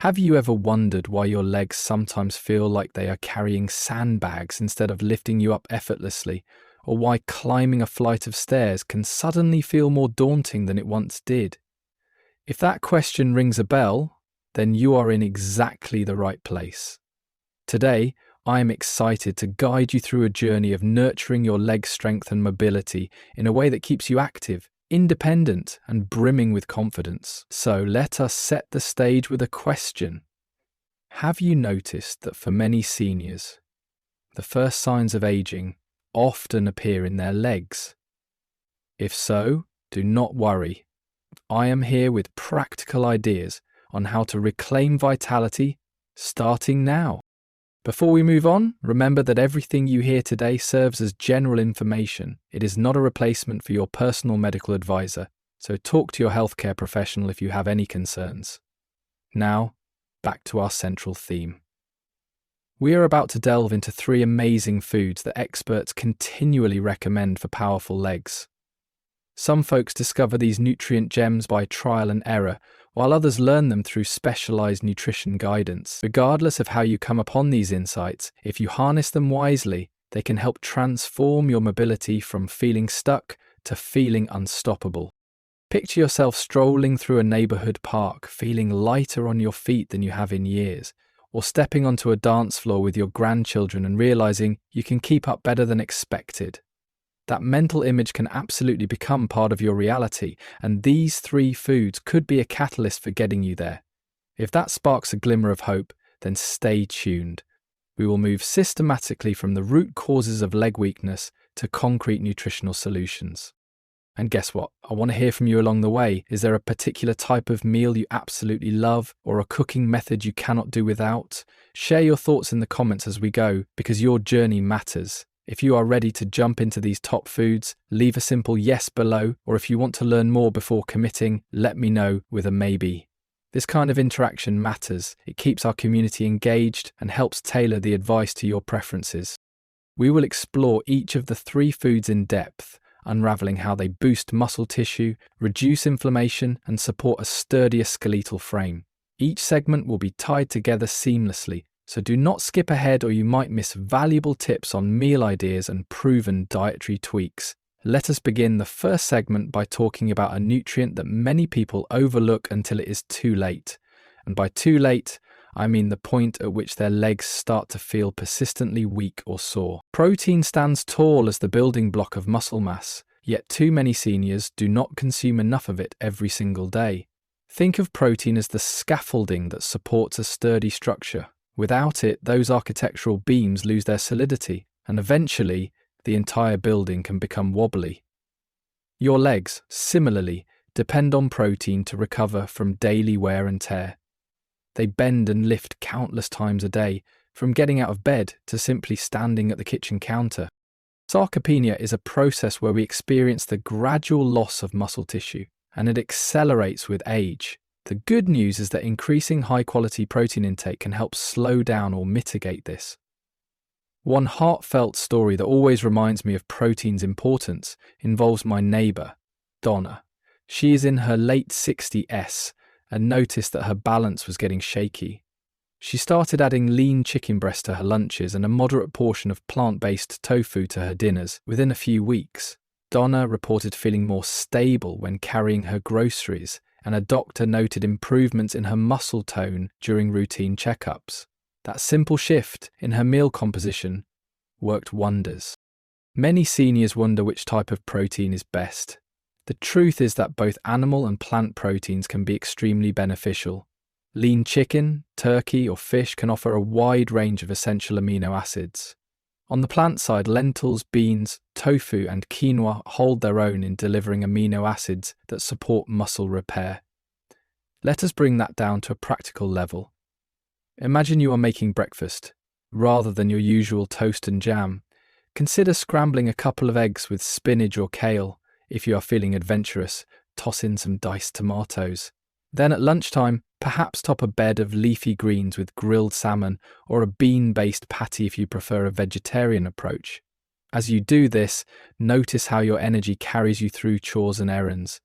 Have you ever wondered why your legs sometimes feel like they are carrying sandbags instead of lifting you up effortlessly, or why climbing a flight of stairs can suddenly feel more daunting than it once did? If that question rings a bell, then you are in exactly the right place. Today, I am excited to guide you through a journey of nurturing your leg strength and mobility in a way that keeps you active, independent, and brimming with confidence. So let us set the stage with a question. Have you noticed that for many seniors, the first signs of aging often appear in their legs? If so, do not worry. I am here with practical ideas on how to reclaim vitality starting now. Before we move on, remember that everything you hear today serves as general information. It is not a replacement for your personal medical advisor, so talk to your healthcare professional if you have any concerns. Now, back to our central theme. We are about to delve into 3 amazing foods that experts continually recommend for powerful legs. Some folks discover these nutrient gems by trial and error, while others learn them through specialized nutrition guidance. Regardless of how you come upon these insights, if you harness them wisely, they can help transform your mobility from feeling stuck to feeling unstoppable. Picture yourself strolling through a neighborhood park, feeling lighter on your feet than you have in years, or stepping onto a dance floor with your grandchildren and realizing you can keep up better than expected. That mental image can absolutely become part of your reality, and these 3 foods could be a catalyst for getting you there. If that sparks a glimmer of hope, then stay tuned. We will move systematically from the root causes of leg weakness to concrete nutritional solutions. And guess what? I want to hear from you along the way. Is there a particular type of meal you absolutely love, or a cooking method you cannot do without? Share your thoughts in the comments as we go, because your journey matters. If you are ready to jump into these top foods, leave a simple yes below, or if you want to learn more before committing, let me know with a maybe. This kind of interaction matters. It keeps our community engaged and helps tailor the advice to your preferences. We will explore each of the 3 foods in depth, unraveling how they boost muscle tissue, reduce inflammation, and support a sturdier skeletal frame. Each segment will be tied together seamlessly, so do not skip ahead or you might miss valuable tips on meal ideas and proven dietary tweaks. Let us begin the first segment by talking about a nutrient that many people overlook until it is too late. And by too late, I mean the point at which their legs start to feel persistently weak or sore. Protein stands tall as the building block of muscle mass, yet too many seniors do not consume enough of it every single day. Think of protein as the scaffolding that supports a sturdy structure. Without it, those architectural beams lose their solidity, and eventually, the entire building can become wobbly. Your legs, similarly, depend on protein to recover from daily wear and tear. They bend and lift countless times a day, from getting out of bed to simply standing at the kitchen counter. Sarcopenia is a process where we experience the gradual loss of muscle tissue, and it accelerates with age. The good news is that increasing high-quality protein intake can help slow down or mitigate this. One heartfelt story that always reminds me of protein's importance involves my neighbour, Donna. She is in her late 60s and noticed that her balance was getting shaky. She started adding lean chicken breast to her lunches and a moderate portion of plant-based tofu to her dinners. Within a few weeks, Donna reported feeling more stable when carrying her groceries, and a doctor noted improvements in her muscle tone during routine checkups. That simple shift in her meal composition worked wonders. Many seniors wonder which type of protein is best. The truth is that both animal and plant proteins can be extremely beneficial. Lean chicken, turkey, or fish can offer a wide range of essential amino acids. On the plant side, lentils, beans, tofu, and quinoa hold their own in delivering amino acids that support muscle repair. Let us bring that down to a practical level. Imagine you are making breakfast. Rather than your usual toast and jam, consider scrambling a couple of eggs with spinach or kale. If you are feeling adventurous, toss in some diced tomatoes. Then at lunchtime, perhaps top a bed of leafy greens with grilled salmon or a bean-based patty if you prefer a vegetarian approach. As you do this, notice how your energy carries you through chores and errands.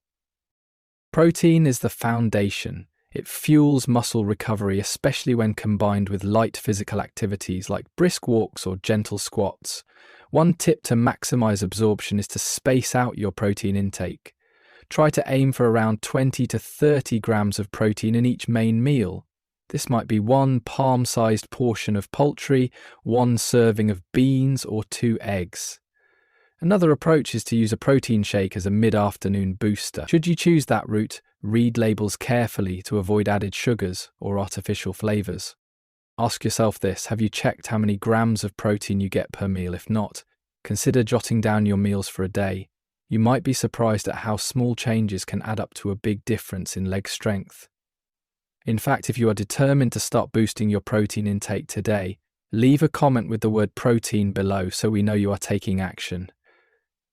Protein is the foundation. It fuels muscle recovery, especially when combined with light physical activities like brisk walks or gentle squats. One tip to maximize absorption is to space out your protein intake. Try to aim for around 20 to 30 grams of protein in each main meal. This might be one palm-sized portion of poultry, one serving of beans, or 2 eggs. Another approach is to use a protein shake as a mid-afternoon booster. Should you choose that route, read labels carefully to avoid added sugars or artificial flavors. Ask yourself this: have you checked how many grams of protein you get per meal? If not, consider jotting down your meals for a day. You might be surprised at how small changes can add up to a big difference in leg strength. In fact, if you are determined to start boosting your protein intake today, leave a comment with the word protein below so we know you are taking action.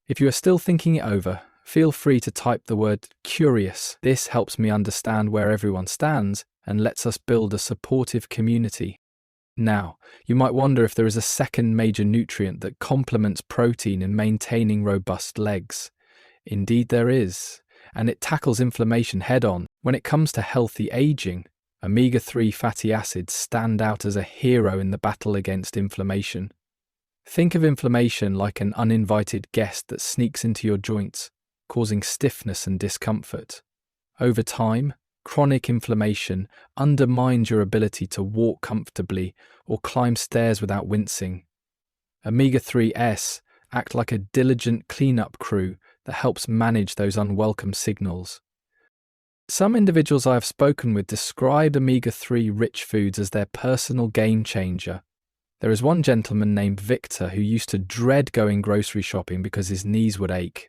If you are still thinking it over, feel free to type the word curious. This helps me understand where everyone stands and lets us build a supportive community. Now, you might wonder if there is a second major nutrient that complements protein in maintaining robust legs. Indeed there is, and it tackles inflammation head-on. When it comes to healthy aging, omega-3 fatty acids stand out as a hero in the battle against inflammation. Think of inflammation like an uninvited guest that sneaks into your joints, causing stiffness and discomfort. Over time, chronic inflammation undermines your ability to walk comfortably or climb stairs without wincing. Omega-3s act like a diligent cleanup crew that helps manage those unwelcome signals. Some individuals I have spoken with describe omega-3 rich foods as their personal game changer. There is one gentleman named Victor who used to dread going grocery shopping because his knees would ache.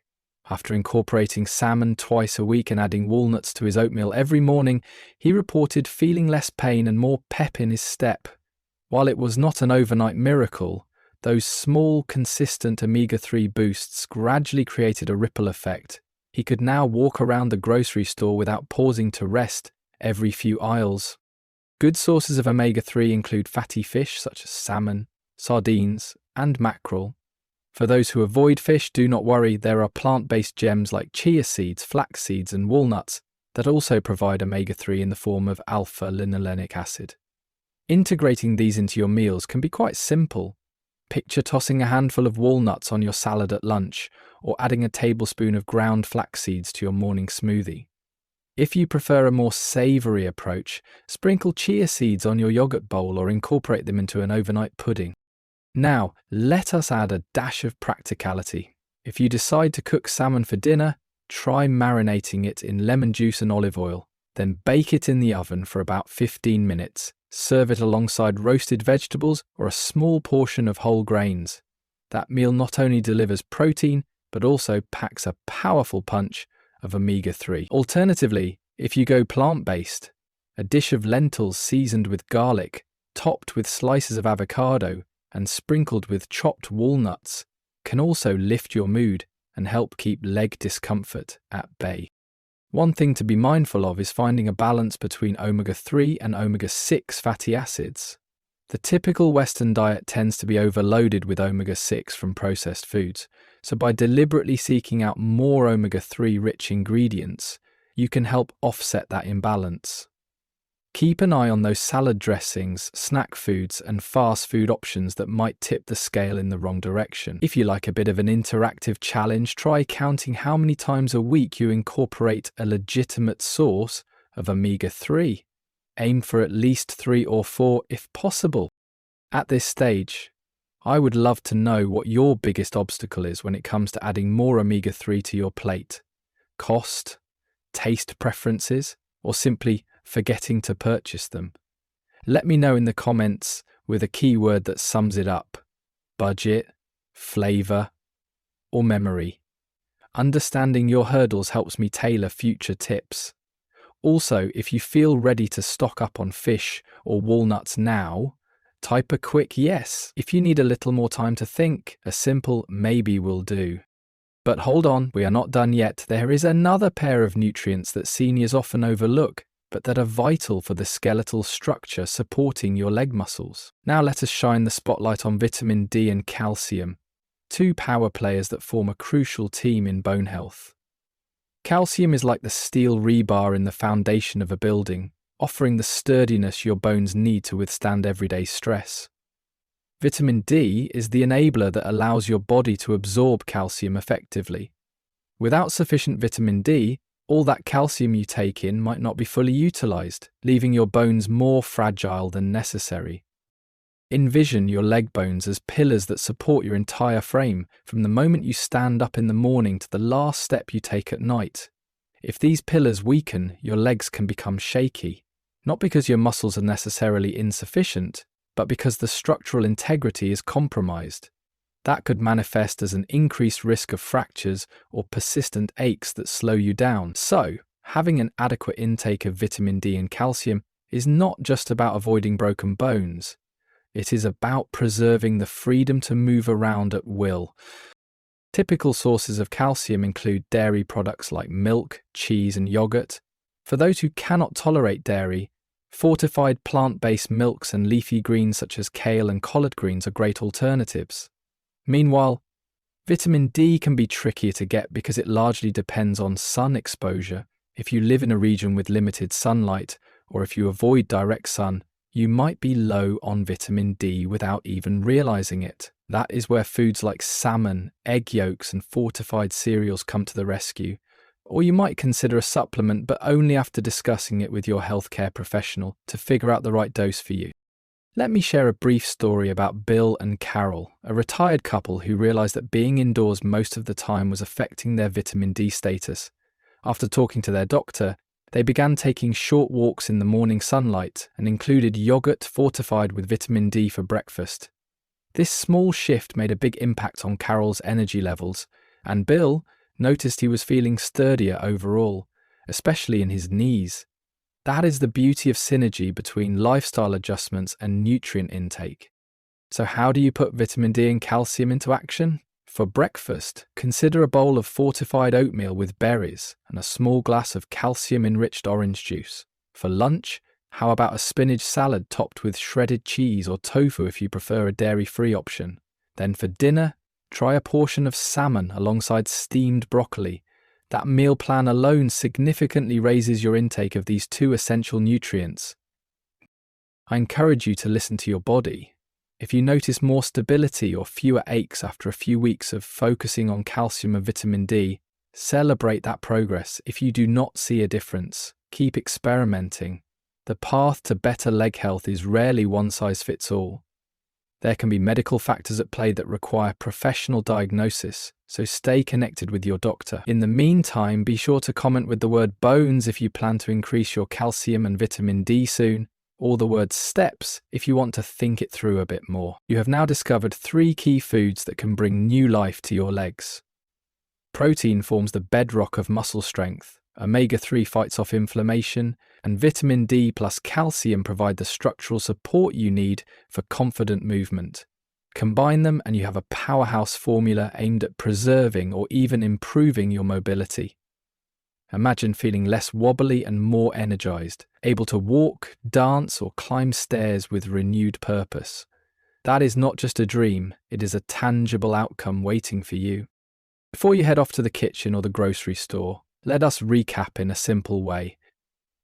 After incorporating salmon twice a week and adding walnuts to his oatmeal every morning, he reported feeling less pain and more pep in his step. While it was not an overnight miracle, those small, consistent omega-3 boosts gradually created a ripple effect. He could now walk around the grocery store without pausing to rest every few aisles. Good sources of omega-3 include fatty fish such as salmon, sardines, and mackerel. For those who avoid fish, do not worry, there are plant-based gems like chia seeds, flax seeds, and walnuts that also provide omega-3 in the form of alpha-linolenic acid. Integrating these into your meals can be quite simple. Picture tossing a handful of walnuts on your salad at lunch, or adding a tablespoon of ground flax seeds to your morning smoothie. If you prefer a more savory approach, sprinkle chia seeds on your yogurt bowl or incorporate them into an overnight pudding. Now, let us add a dash of practicality. If you decide to cook salmon for dinner, try marinating it in lemon juice and olive oil, then bake it in the oven for about 15 minutes. Serve it alongside roasted vegetables or a small portion of whole grains. That meal not only delivers protein, but also packs a powerful punch of omega-3. Alternatively, if you go plant-based, a dish of lentils seasoned with garlic, topped with slices of avocado, and sprinkled with chopped walnuts can also lift your mood and help keep leg discomfort at bay. One thing to be mindful of is finding a balance between omega-3 and omega-6 fatty acids. The typical Western diet tends to be overloaded with omega-6 from processed foods, so by deliberately seeking out more omega-3 rich ingredients, you can help offset that imbalance. Keep an eye on those salad dressings, snack foods, and fast food options that might tip the scale in the wrong direction. If you like a bit of an interactive challenge, try counting how many times a week you incorporate a legitimate source of omega-3. Aim for at least 3 or 4 if possible. At this stage, I would love to know what your biggest obstacle is when it comes to adding more omega-3 to your plate. Cost, taste preferences, or simply forgetting to purchase them. Let me know in the comments with a keyword that sums it up: budget, flavor, or memory. Understanding your hurdles helps me tailor future tips. Also, if you feel ready to stock up on fish or walnuts now, type a quick yes. If you need a little more time to think, a simple maybe will do. But hold on, we are not done yet. There is another pair of nutrients that seniors often overlook, but that are vital for the skeletal structure supporting your leg muscles. Now let us shine the spotlight on vitamin D and calcium, two power players that form a crucial team in bone health. Calcium is like the steel rebar in the foundation of a building. offering the sturdiness your bones need to withstand everyday stress. Vitamin D is the enabler that allows your body to absorb calcium effectively. Without sufficient vitamin D, all that calcium you take in might not be fully utilized, leaving your bones more fragile than necessary. Envision your leg bones as pillars that support your entire frame, from the moment you stand up in the morning to the last step you take at night. If these pillars weaken, your legs can become shaky, not because your muscles are necessarily insufficient, but because the structural integrity is compromised. That could manifest as an increased risk of fractures or persistent aches that slow you down. So, having an adequate intake of vitamin D and calcium is not just about avoiding broken bones. It is about preserving the freedom to move around at will. Typical sources of calcium include dairy products like milk, cheese, and yogurt. For those who cannot tolerate dairy, fortified plant-based milks and leafy greens such as kale and collard greens are great alternatives. Meanwhile, vitamin D can be trickier to get because it largely depends on sun exposure. If you live in a region with limited sunlight, or if you avoid direct sun, you might be low on vitamin D without even realizing it. That is where foods like salmon, egg yolks, and fortified cereals come to the rescue. Or you might consider a supplement, but only after discussing it with your healthcare professional to figure out the right dose for you. Let me share a brief story about Bill and Carol, a retired couple who realized that being indoors most of the time was affecting their vitamin D status. After talking to their doctor, they began taking short walks in the morning sunlight and included yogurt fortified with vitamin D for breakfast. This small shift made a big impact on Carol's energy levels, and Bill noticed he was feeling sturdier overall, especially in his knees. That is the beauty of synergy between lifestyle adjustments and nutrient intake. So how do you put vitamin D and calcium into action? For breakfast, consider a bowl of fortified oatmeal with berries and a small glass of calcium-enriched orange juice. For lunch, how about a spinach salad topped with shredded cheese or tofu if you prefer a dairy-free option? Then for dinner, try a portion of salmon alongside steamed broccoli. That meal plan alone significantly raises your intake of these two essential nutrients. I encourage you to listen to your body. If you notice more stability or fewer aches after a few weeks of focusing on calcium and vitamin D, celebrate that progress. If you do not see a difference, keep experimenting. The path to better leg health is rarely one size fits all. There can be medical factors at play that require professional diagnosis, so stay connected with your doctor. In the meantime, be sure to comment with the word bones if you plan to increase your calcium and vitamin D soon, or the word steps if you want to think it through a bit more. You have now discovered 3 key foods that can bring new life to your legs. Protein forms the bedrock of muscle strength, omega-3 fights off inflammation, and vitamin D plus calcium provide the structural support you need for confident movement. Combine them and you have a powerhouse formula aimed at preserving or even improving your mobility. Imagine feeling less wobbly and more energized, able to walk, dance, or climb stairs with renewed purpose. That is not just a dream, it is a tangible outcome waiting for you. Before you head off to the kitchen or the grocery store, let us recap in a simple way.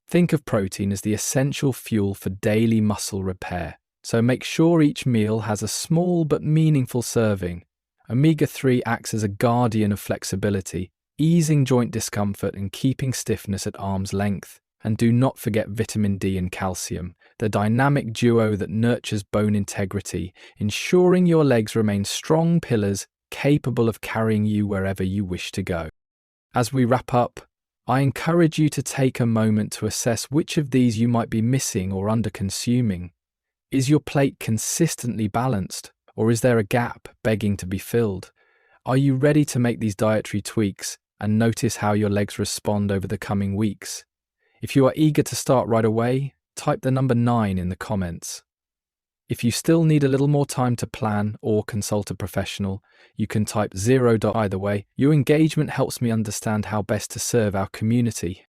Think of protein as the essential fuel for daily muscle repair, so make sure each meal has a small but meaningful serving. Omega-3 acts as a guardian of flexibility, easing joint discomfort and keeping stiffness at arm's length. And do not forget vitamin D and calcium, the dynamic duo that nurtures bone integrity, ensuring your legs remain strong pillars capable of carrying you wherever you wish to go. As we wrap up, I encourage you to take a moment to assess which of these you might be missing or under-consuming. Is your plate consistently balanced, or is there a gap begging to be filled? Are you ready to make these dietary tweaks and notice how your legs respond over the coming weeks? If you are eager to start right away, type the number 9 in the comments. If you still need a little more time to plan or consult a professional, you can type 0. Either way, your engagement helps me understand how best to serve our community.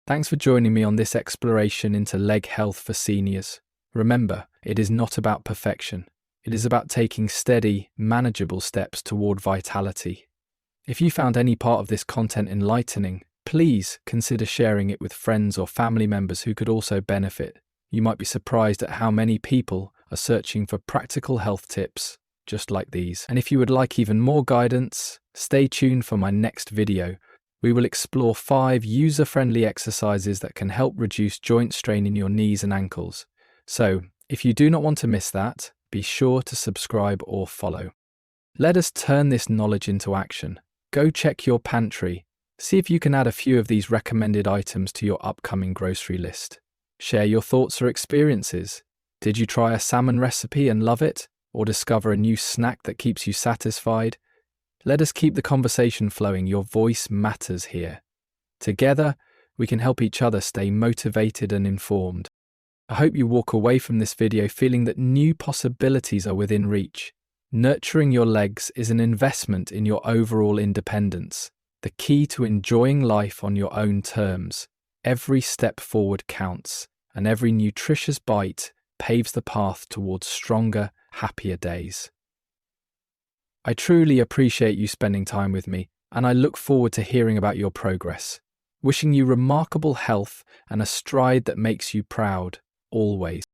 Thanks for joining me on this exploration into leg health for seniors. Remember, it is not about perfection. It is about taking steady, manageable steps toward vitality. If you found any part of this content enlightening, Please consider sharing it with friends or family members who could also benefit. You might be surprised at how many people are searching for practical health tips just like these. And if you would like even more guidance, stay tuned for my next video. We will explore 5 user-friendly exercises that can help reduce joint strain in your knees and ankles. So, if you do not want to miss that, be sure to subscribe or follow. Let us turn this knowledge into action. Go check your pantry. See if you can add a few of these recommended items to your upcoming grocery list. Share your thoughts or experiences. Did you try a salmon recipe and love it? Or discover a new snack that keeps you satisfied? Let us keep the conversation flowing. Your voice matters here. Together, we can help each other stay motivated and informed. I hope you walk away from this video feeling that new possibilities are within reach. Nurturing your legs is an investment in your overall independence, the key to enjoying life on your own terms. Every step forward counts, and every nutritious bite paves the path towards stronger, happier days. I truly appreciate you spending time with me, and I look forward to hearing about your progress. Wishing you remarkable health and a stride that makes you proud, always.